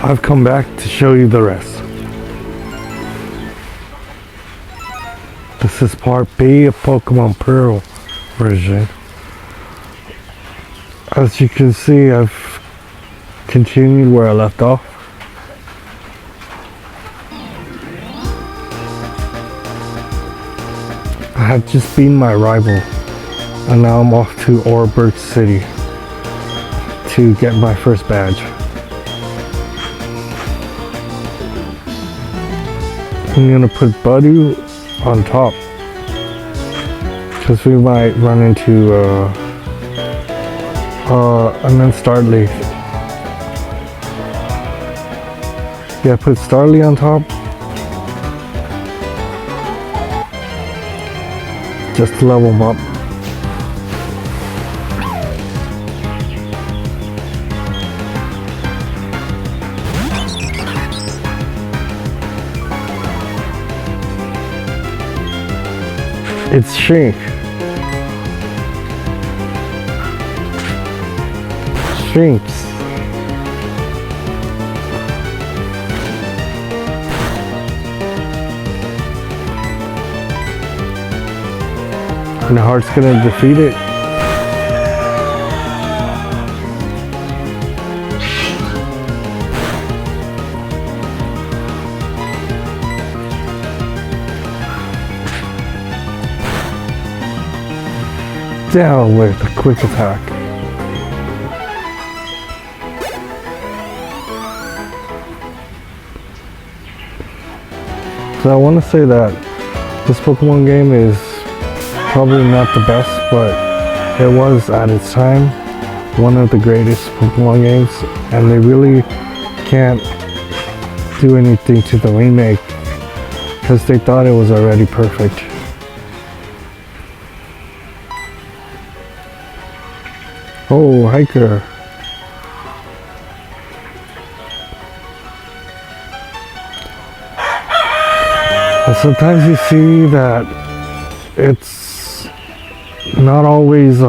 I've come back to show you the rest. This is part B of Pokemon Pearl version. As you can see, I've continued where I left off. I had just beaten my rival, and now I'm off to Oreburgh City to get my first badge. I'm gonna put Buddy on top because we might run into and then Starly. Yeah, put Starly on top just to level him up. It's Shrink. Shrinks. And the heart's gonna defeat it. Down with a quick attack. So I want to say that this Pokemon game is probably not the best, but it was at its time one of the greatest Pokemon games, and they really can't do anything to the remake because they thought it was already perfect. Oh, hiker. And sometimes you see that it's not always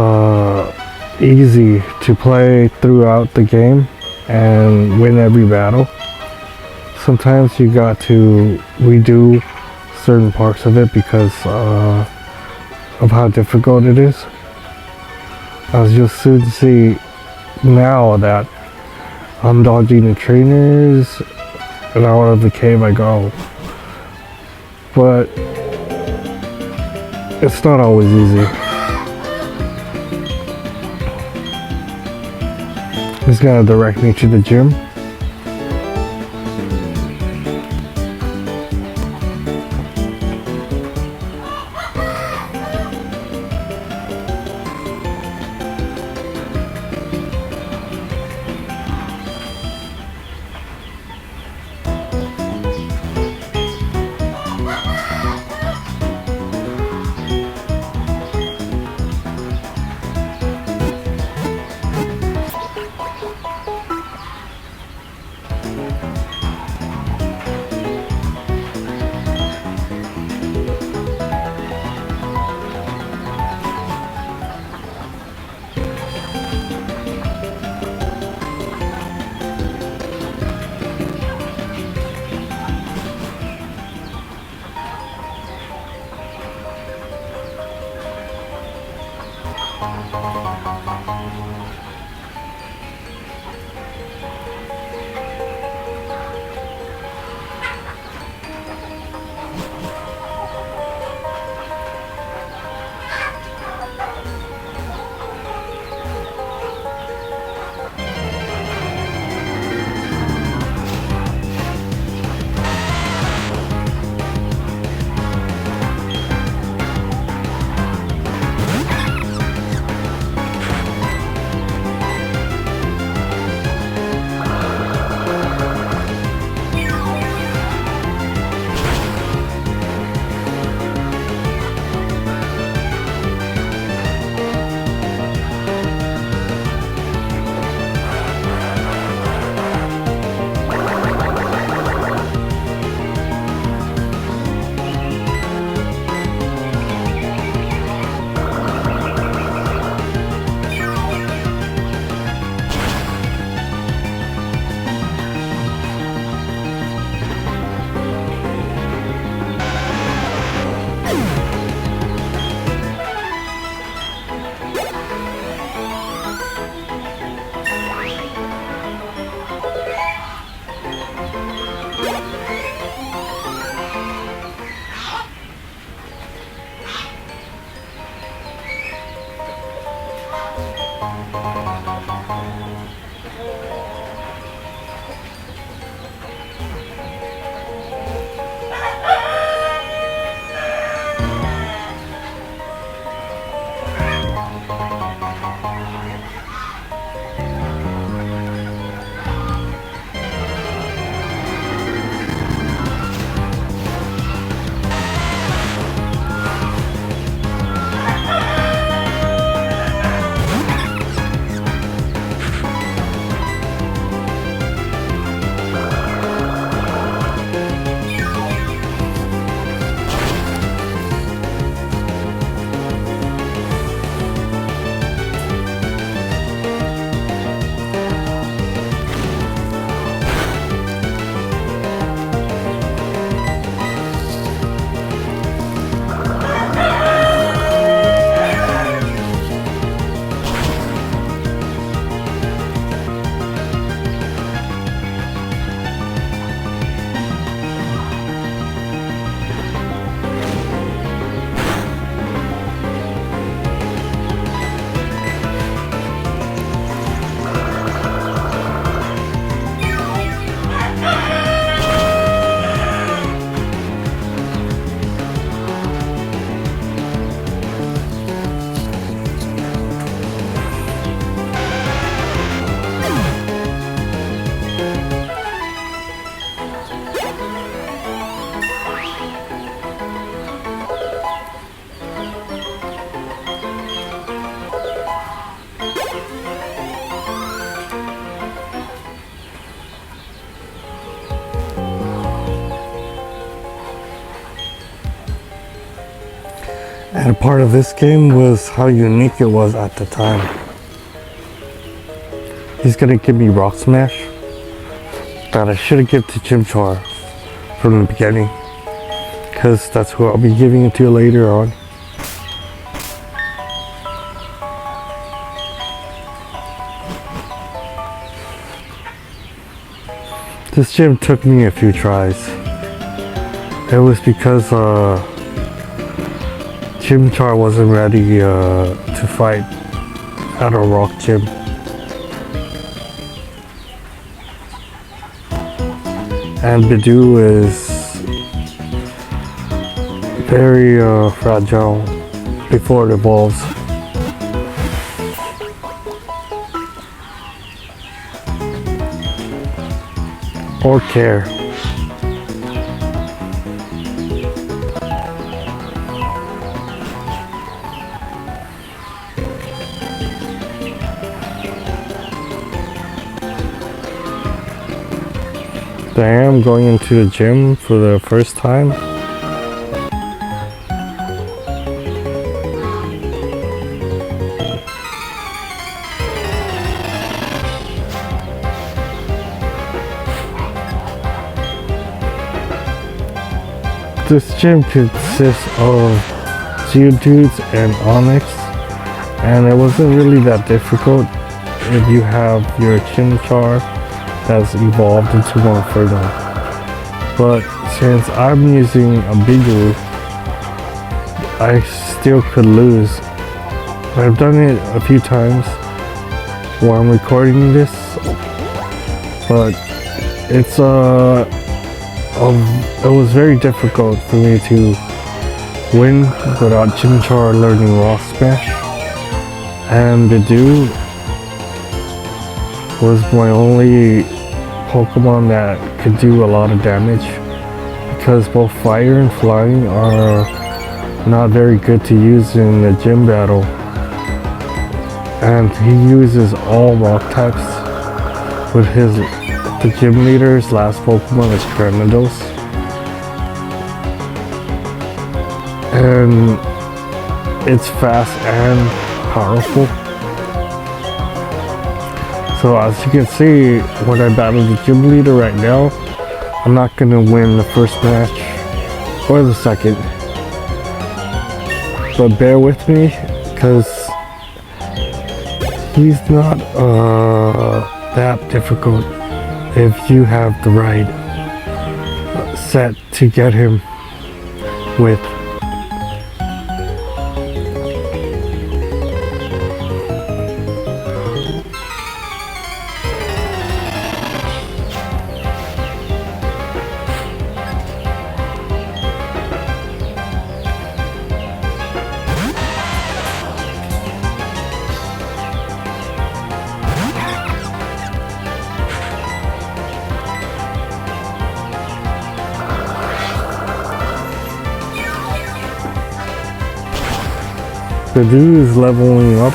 easy to play throughout the game and win every battle. Sometimes you got to redo certain parts of it because of how difficult it is. As you'll soon see now that I'm dodging the trainers and out of the cave I go. But it's not always easy. He's gonna direct me to the gym. And part of this game was how unique it was at the time. He's gonna give me Rock Smash that I should have given to Chimchar from the beginning, because that's who I'll be giving it to later on. This gym took me a few tries. It was because Chimchar wasn't ready to fight at a rock gym. And Bidoo is very fragile before it evolves. Or care. I am going into the gym for the first time. This gym consists of Geodudes and Onix, and it wasn't really that difficult if you have your Chimchar that's evolved into one further. But since I'm using a Bigoo, I still could lose. I've done it a few times while I'm recording this, but it was very difficult for me to win without Chimchar learning Rock Smash, and Bidoo was my only Pokemon that could do a lot of damage, because both fire and flying are not very good to use in the gym battle, and he uses all rock types with the gym leader's last Pokemon is Granados, and it's fast and powerful. So as you can see, when I battle the gym leader right now, I'm not gonna win the first match or the second. But bear with me, because he's not that difficult if you have the right set to get him with. Bidoo is leveling up.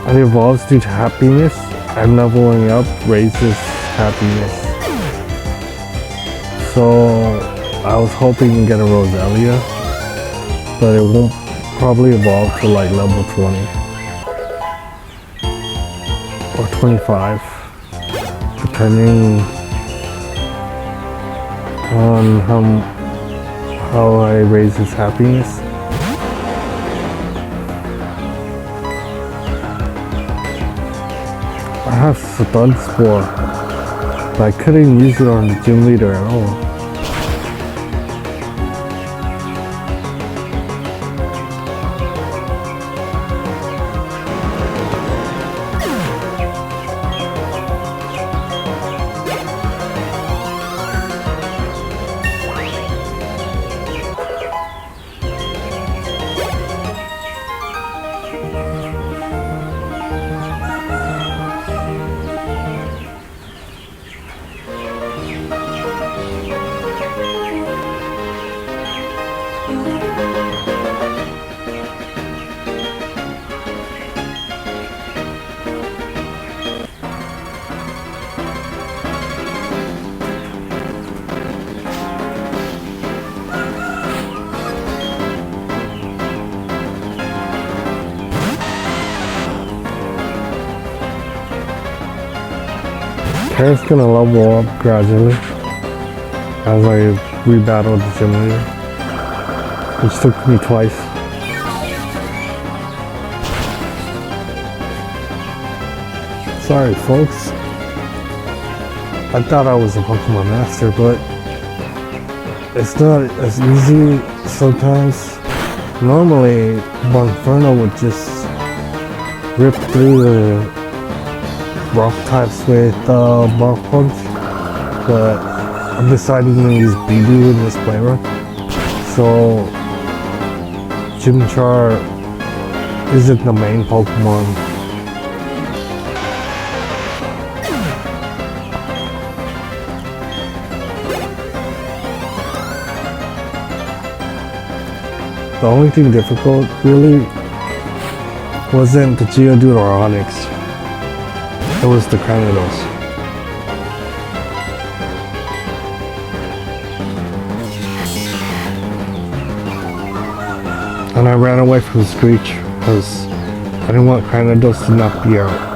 It evolves due to happiness, and leveling up raises happiness. So I was hoping to get a Roselia, but it won't probably evolve to like level 20 or 25, depending on how I raise his happiness. I have Stun Spore, but I couldn't use it on the gym leader at all. hair's gonna level up gradually as I rebattle the gym leader, which took me twice. Sorry folks, I thought I was a Pokemon master, but it's not as easy sometimes. Normally, Bonferno would just rip through the rock types with Rock Punch, but I'm deciding to use Bidoo in this play run. So, Chimchar isn't the main Pokemon. The only thing difficult really wasn't the Geodude or Onix. It was the Cranidos. And I ran away from Screech because I didn't want Cranidos to knock me out.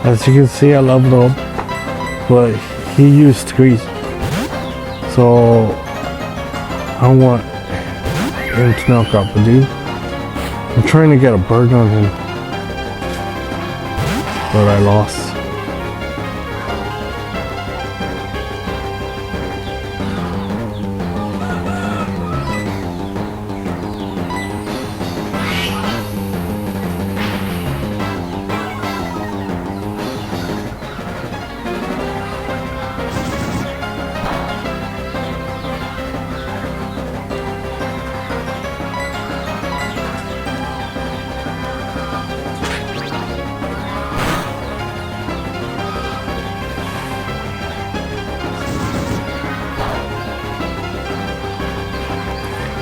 As you can see, I leveled up, but he used Screech, so I don't want him to knock out Bidoo. I'm trying to get a bird on him, but I lost.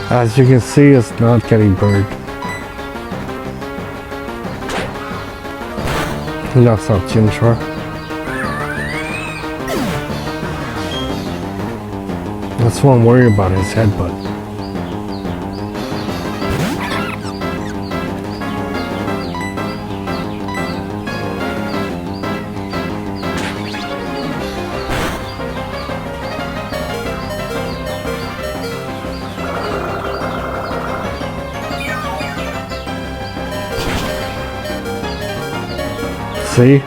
As you can see, it's not getting burned. He knocks out Chimchar. That's what I'm worried about, his headbutt. See?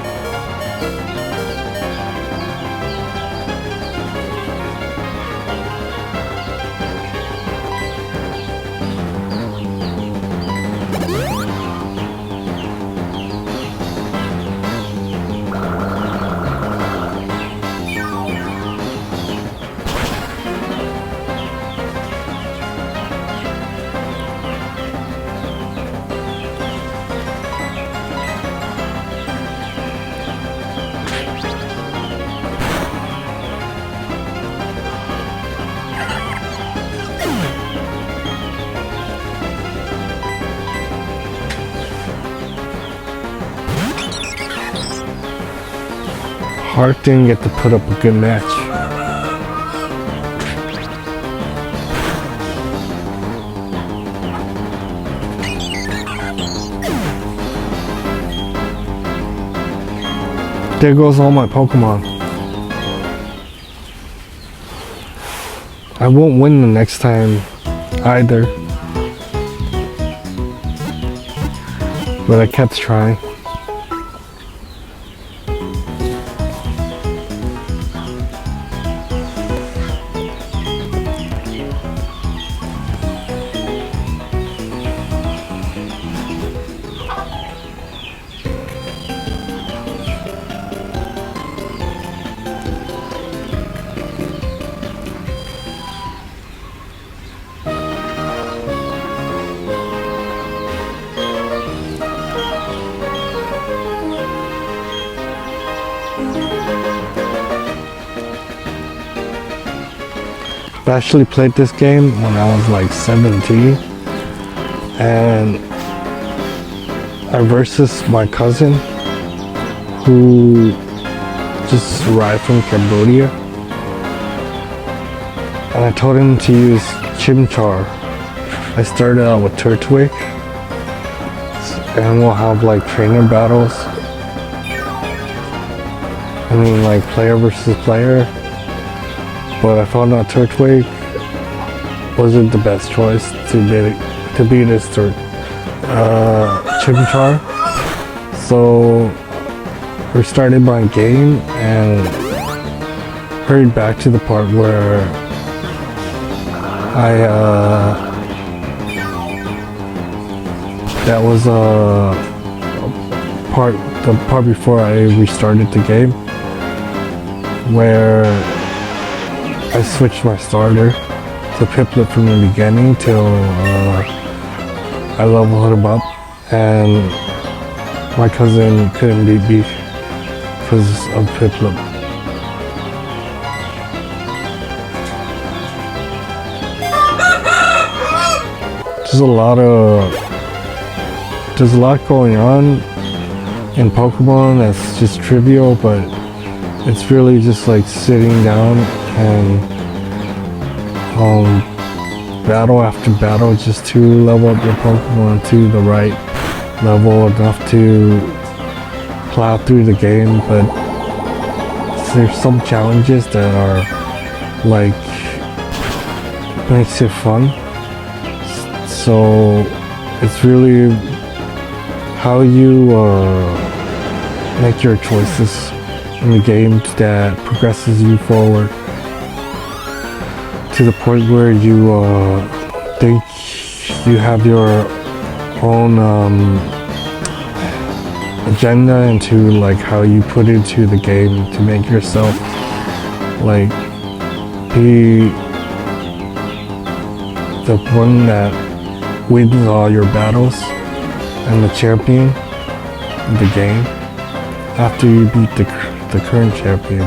Hart didn't get to put up a good match. There goes all my Pokemon. I won't win the next time either. But I kept trying. I actually played this game when I was like 17, and I versus my cousin who just arrived from Cambodia, and I told him to use Chimchar. I started out with Turtwig, and we'll have like trainer battles. I mean, like player versus player. But I found out Turtwig wasn't the best choice to beat this Chimchar. So we started my game and hurried back to the part where that was the part before I restarted the game, where I switched my starter to Piplup from the beginning till I leveled him up, and my cousin couldn't beat me because of Piplup. There's a lot going on in Pokemon that's just trivial, but it's really just like sitting down and battle after battle just to level up your Pokemon to the right level enough to plow through the game. But there's some challenges that are like makes it fun. So it's really how you make your choices in the game that progresses you forward to the point where you think you have your own agenda into like how you put into the game to make yourself like be the one that wins all your battles and the champion of the game after you beat the current champion,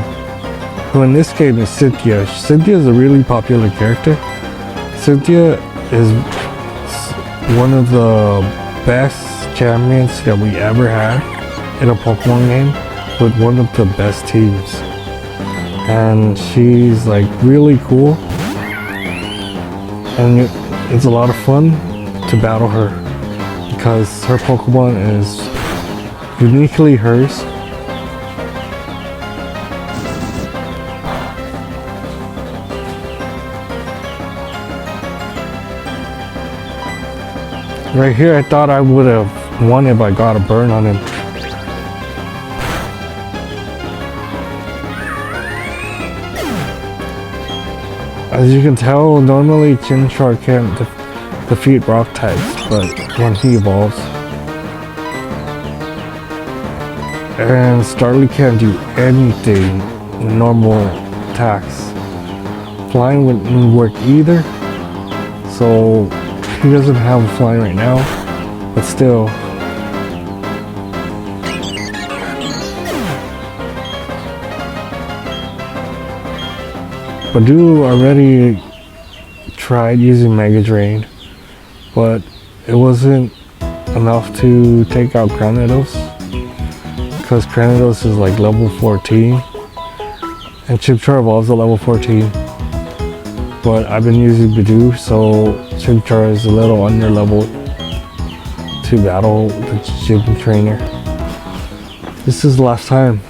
who in this game is Cynthia. Cynthia is a really popular character. Cynthia is one of the best champions that we ever had in a Pokemon game, with one of the best teams, and she's like really cool, and it's a lot of fun to battle her because her Pokemon is uniquely hers. Right here, I thought I would have won if I got a burn on him. As you can tell, normally Chimchar can't defeat rock types, but when he evolves. And Starly can't do anything with normal attacks. Flying wouldn't work either, so he doesn't have flying right now, but still. Badu already tried using Mega Drain, but it wasn't enough to take out Granados, because Granados is like level 14 and Chimchar evolves at level 14. But I've been using Badu, so Chimchar is a little under level to battle the gym trainer. This is the last time.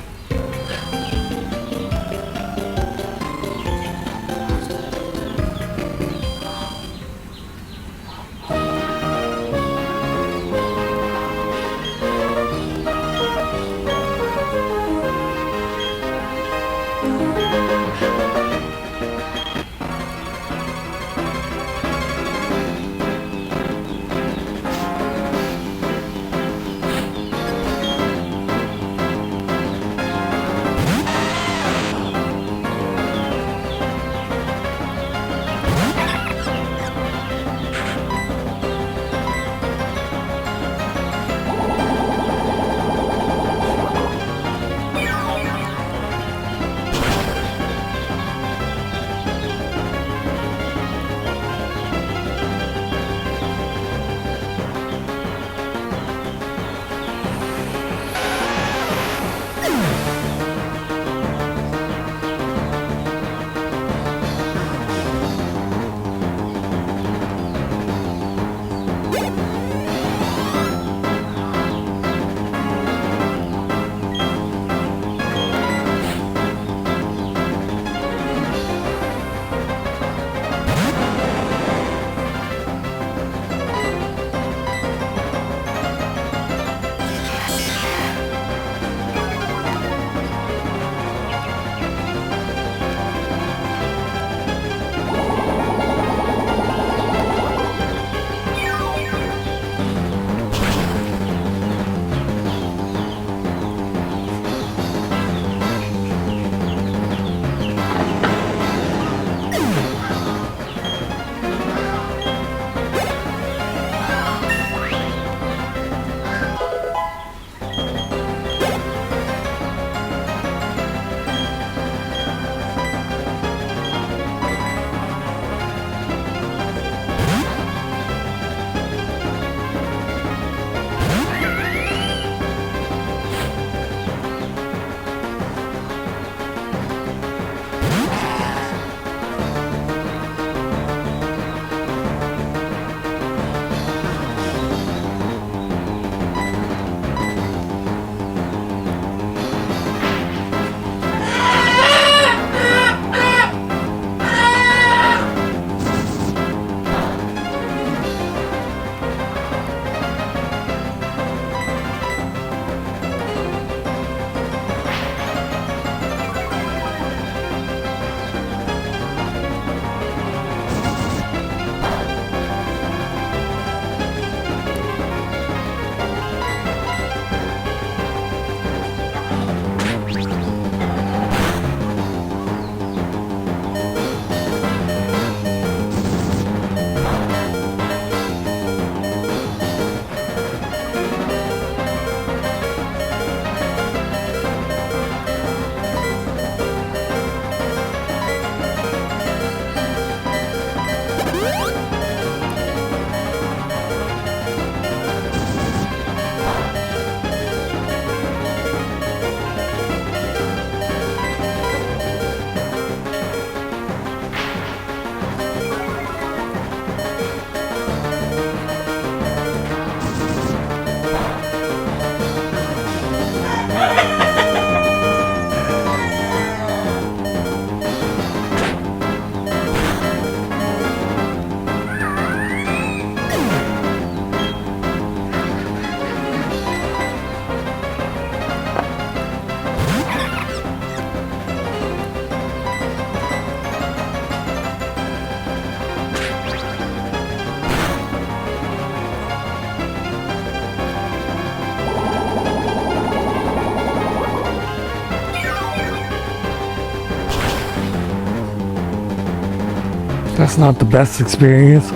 That's not the best experience,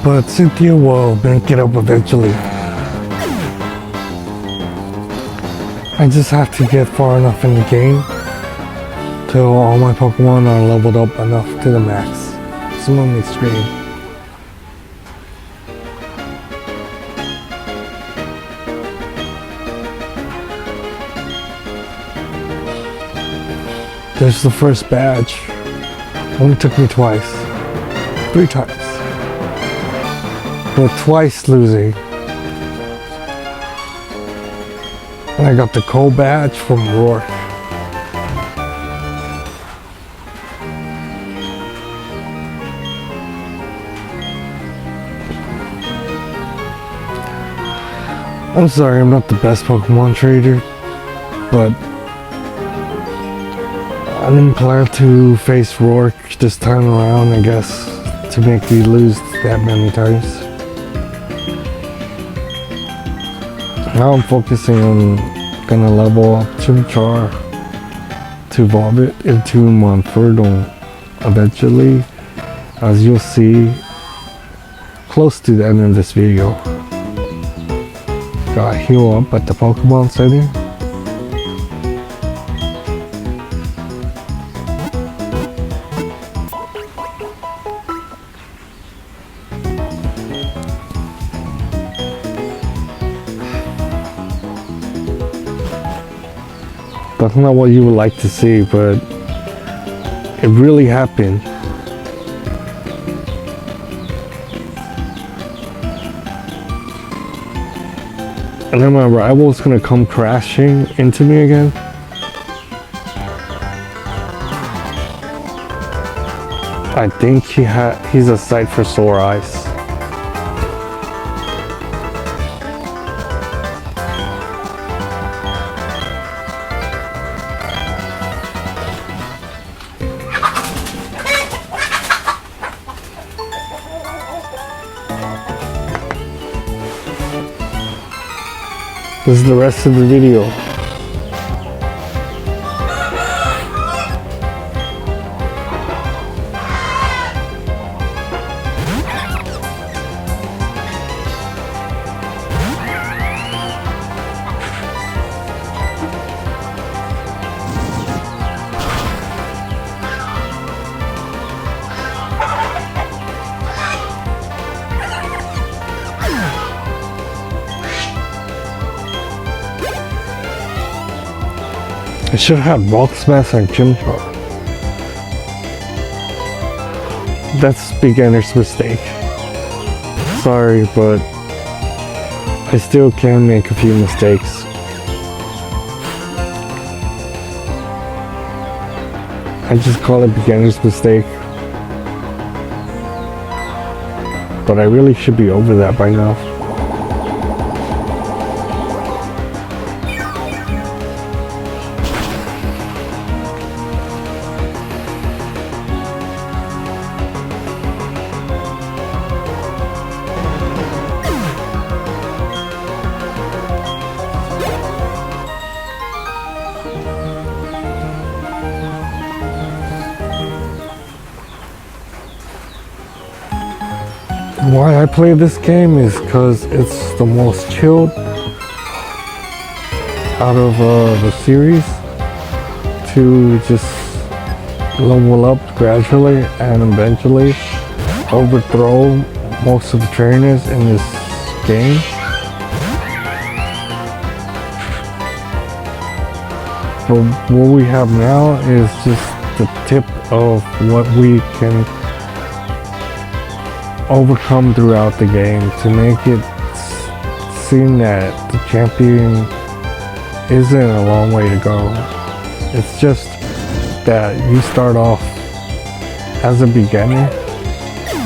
but Cynthia will make it up eventually. I just have to get far enough in the game till all my Pokemon are leveled up enough to the max. Maximum extreme. There's the first badge. Only took me twice. 3 times. But twice losing. And I got the cold badge from Rourke. I'm sorry, I'm not the best Pokemon trader, but I didn't plan to face Rourke this time around, I guess, to make me lose that many times. Now I'm focusing on gonna level up Chimchar to evolve it into Monferno eventually, as you'll see close to the end of this video. Got heal up at the Pokemon Center. That's not what you would like to see, but it really happened. And then my rival's gonna come crashing into me again. I think he's a sight for sore eyes. This is the rest of the video. I should have Rock Smash and Chimchar. That's beginner's mistake. Sorry, but I still can make a few mistakes. I just call it beginner's mistake. But I really should be over that by now. Why I play this game is because it's the most chilled out of the series to just level up gradually and eventually overthrow most of the trainers in this game. But what we have now is just the tip of what we can overcome throughout the game to make it seem that the champion isn't a long way to go. It's just that you start off as a beginner,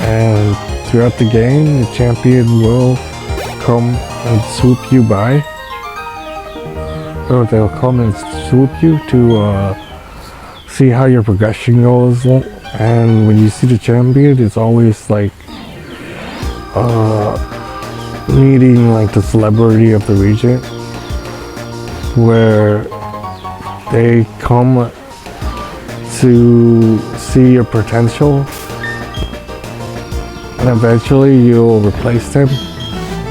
and throughout the game the champion will come and swoop you by, or they'll come and swoop you to see how your progression goes. And when you see the champion, it's always like meeting like the celebrity of the region, where they come to see your potential and eventually you'll replace them,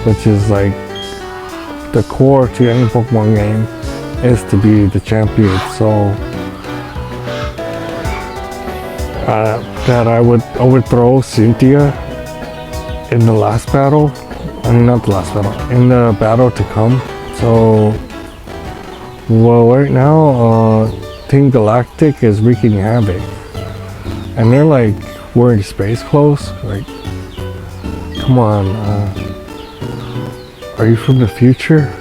which is like the core to any Pokemon game, is to be the champion. So that I would overthrow Cynthia in the last battle. I mean, not the last battle, in the battle to come. So, well, right now, Team Galactic is wreaking havoc, and they're like wearing space clothes. Like, come on, are you from the future?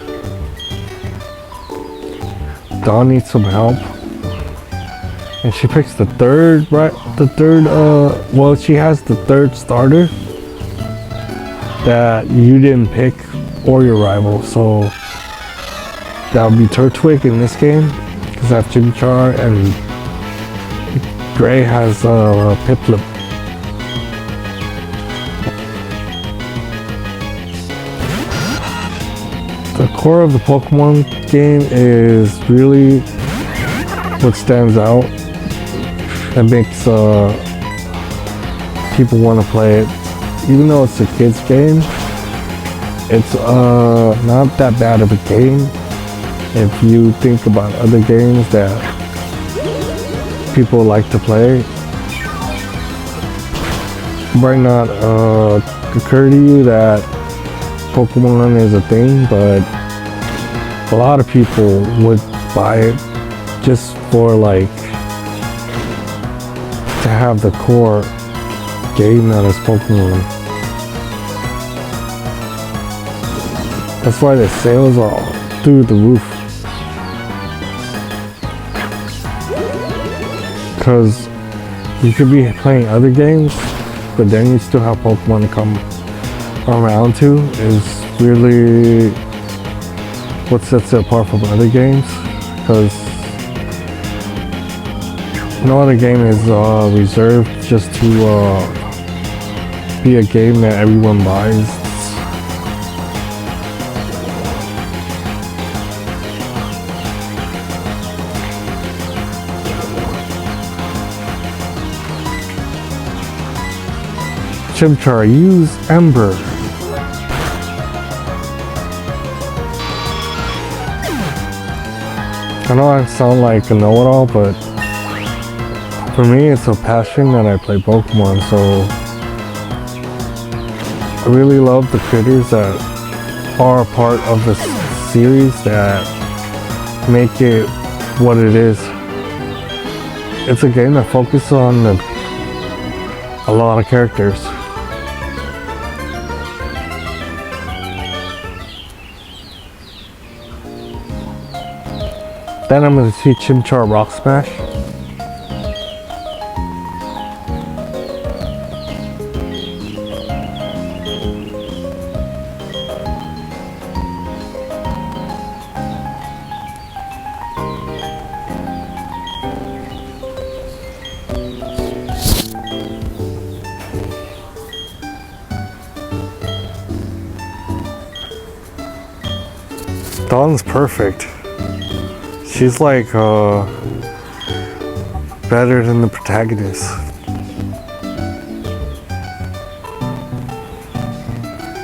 Dawn needs some help, and she picks the third, right? Well, she has the third starter that you didn't pick or your rival, so that would be Turtwig in this game, because I have Chimchar, and Gray has Piplup. The core of the Pokemon game is really what stands out and makes people want to play it. Even though it's a kid's game, it's not that bad of a game if you think about other games that people like to play. It might not occur to you that Pokemon is a thing, but a lot of people would buy it just for like to have the core game that is Pokemon. That's why the sales are through the roof. Because you could be playing other games, but then you still have Pokemon to come around to, is really what sets it apart from other games. Because no other game is reserved just to be a game that everyone buys. Chimchar, use Ember. I know I sound like a know-it-all, but for me it's a passion that I play Pokemon, so I really love the critters that are part of the series that make it what it is. It's a game that focuses on a lot of characters. Then I'm going to see Chimchar Rock Smash. Dawn's perfect. She's like better than the protagonist.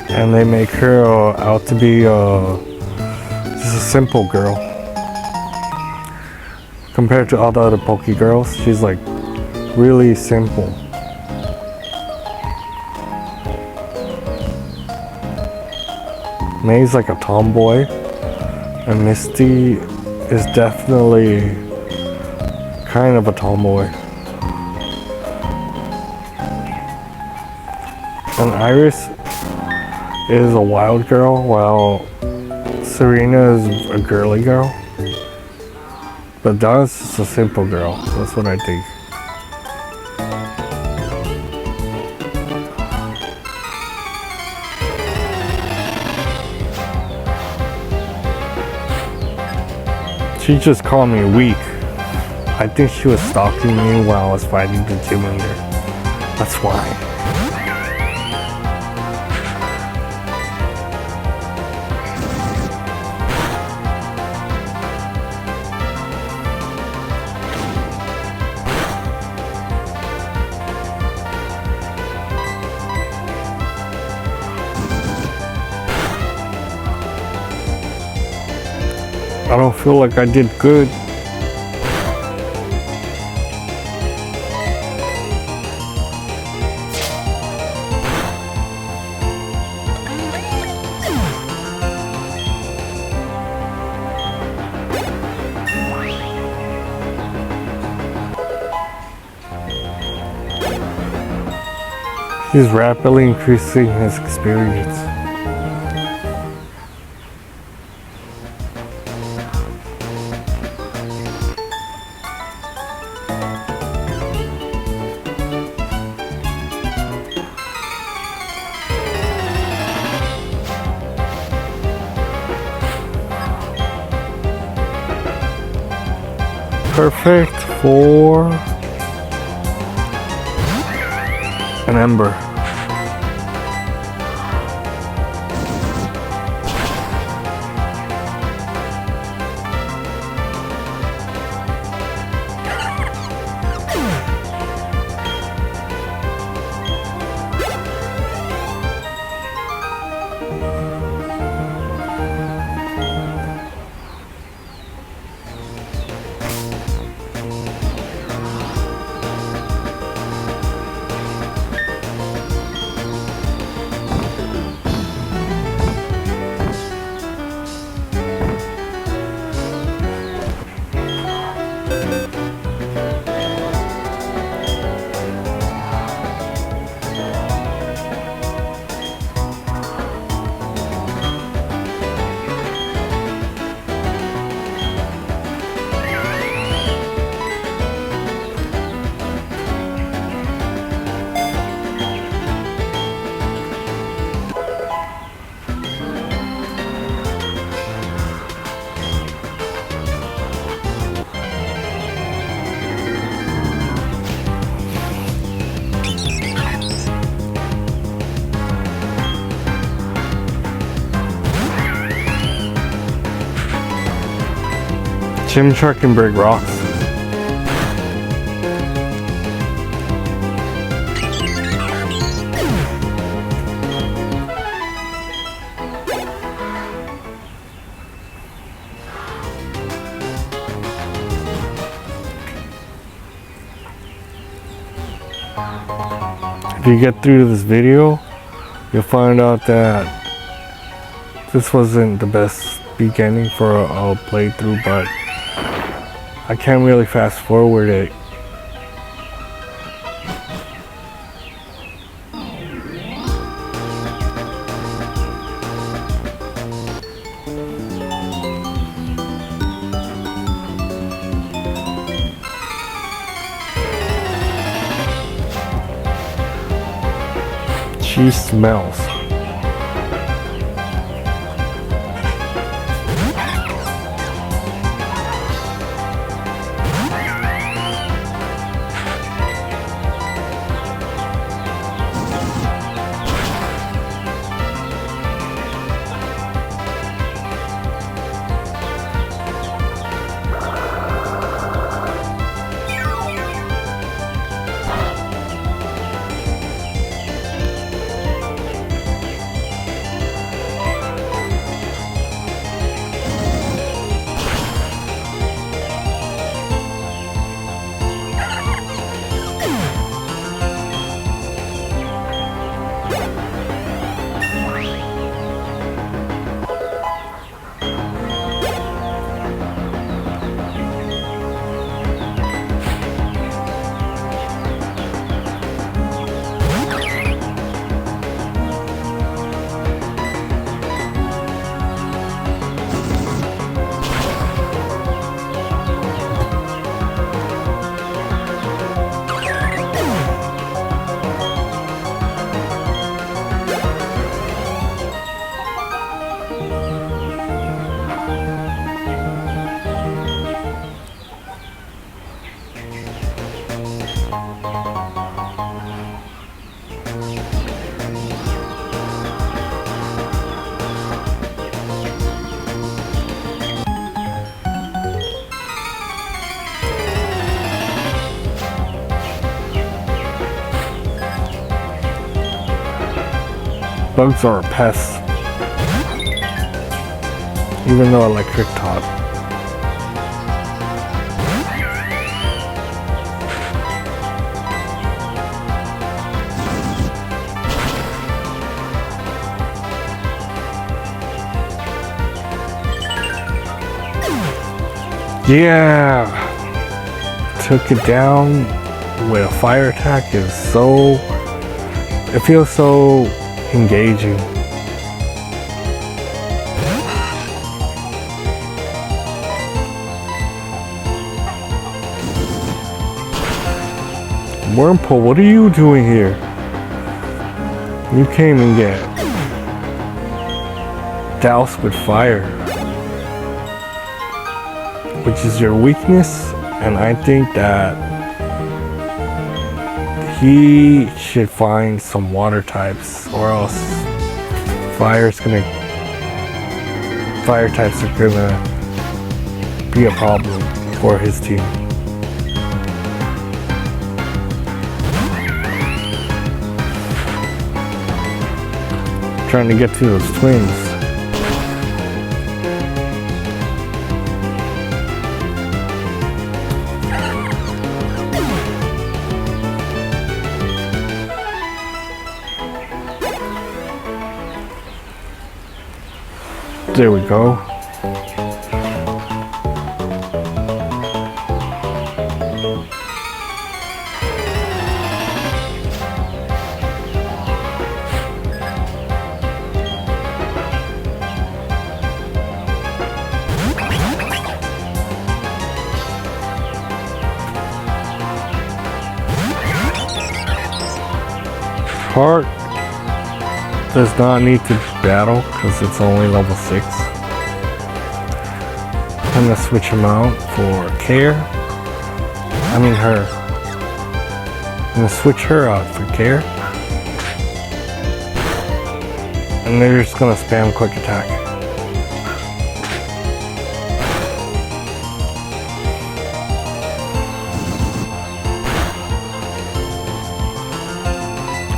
And they make her out to be just a simple girl. Compared to all the other Poke girls, she's like really simple. May's like a tomboy, and Misty is definitely kind of a tomboy. And Iris is a wild girl, while Serena is a girly girl. But Dawn's just a simple girl. That's what I think. She just called me weak. I think she was stalking me while I was fighting the gym leader. That's why. I don't feel like I did good. He's rapidly increasing his experience. Perfect for an ember. Chimchar can break rocks. If you get through this video, you'll find out that this wasn't the best beginning for a playthrough, but I can't really fast forward it. She smells. Bugs are a pest, even though electric taught. Yeah, took it down with a fire attack. It feels so engaging. Wormhole, what are you doing here? You came and get doused with fire, which is your weakness, and I think that he should find some water types, or else fire types are gonna be a problem for his team. Trying to get to those twins. There we go. Heart does not need to battle because it's only level 6. I'm gonna switch him out for Care. I mean her. I'm gonna switch her out for Care. And they're just gonna spam quick attack.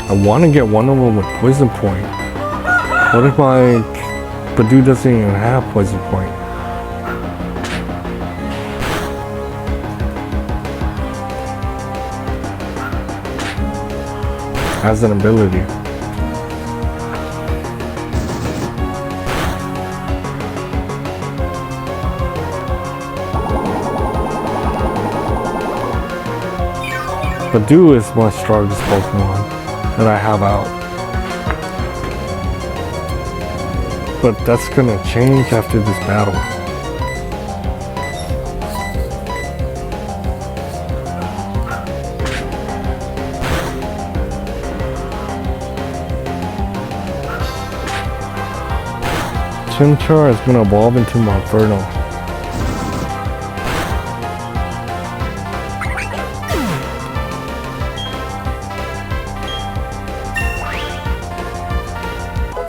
I want to get one of them with Poison Point. What if my Badoo doesn't even have Poison Point? Has an ability. Badoo is my strongest Pokemon that I have out. But that's gonna change after this battle. Chimchar is gonna evolve into Monferno.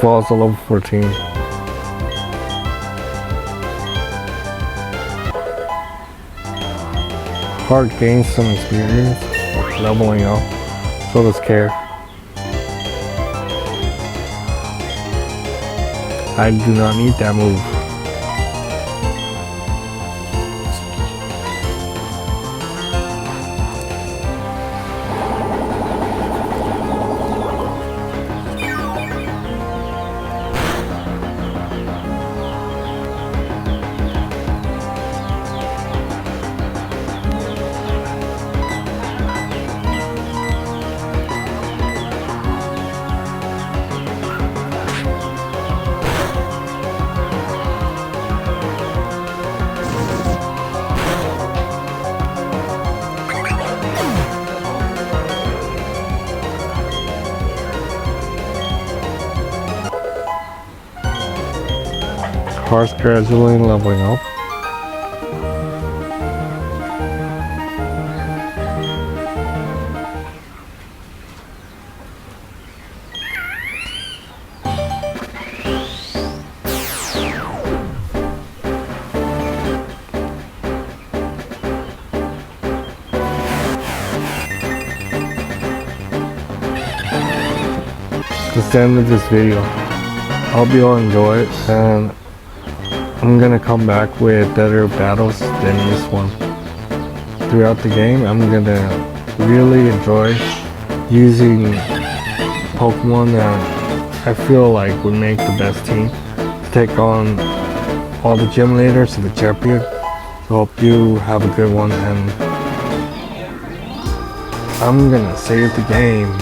Falls to level 14. Heart gains some experience, leveling up. So does Care. I do not need that move. Heart's gradually leveling up. That's the end of this video. Hope you all enjoy it, and I'm gonna come back with better battles than this one. Throughout the game, I'm gonna really enjoy using Pokemon that I feel like would make the best team to take on all the gym leaders and the champion. Hope you have a good one, and I'm gonna save the game.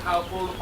How full the